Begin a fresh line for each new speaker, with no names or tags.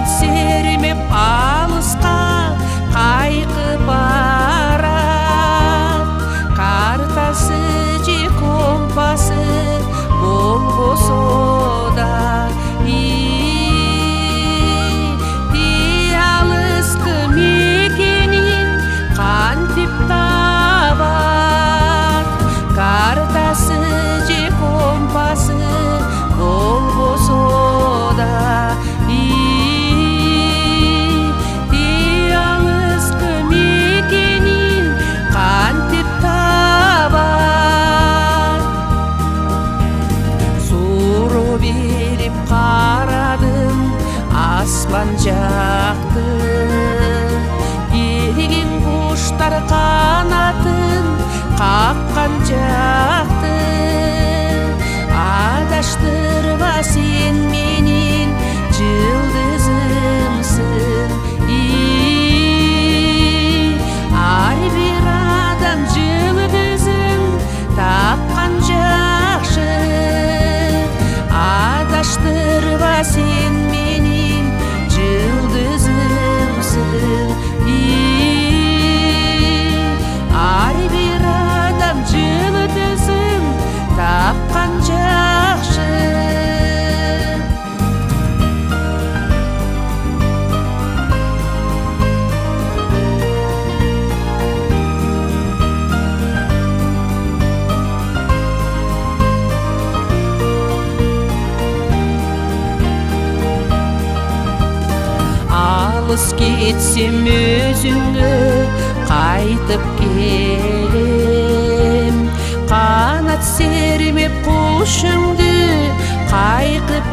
Канат сермеп алыска кайкы барат. Картасы же компасы болбосо да алыскы мекенин кантип табат. Картасы же компасы болбосо да алыскы мекенин кантип табат. Суроо берип карадым аспан жакты, эрген куштар канатын каккан жакты. Адаштырба сен менин жылдызымсың. Ар бир адам жылдызын тапкан жакшы. Адаштырба сен менин жылдызымсың. Ар бир адам жылдызын тапкан жакшы. Алыс кетсем өзүңө кайтып келем. Канат сермеп кушуңду кайкып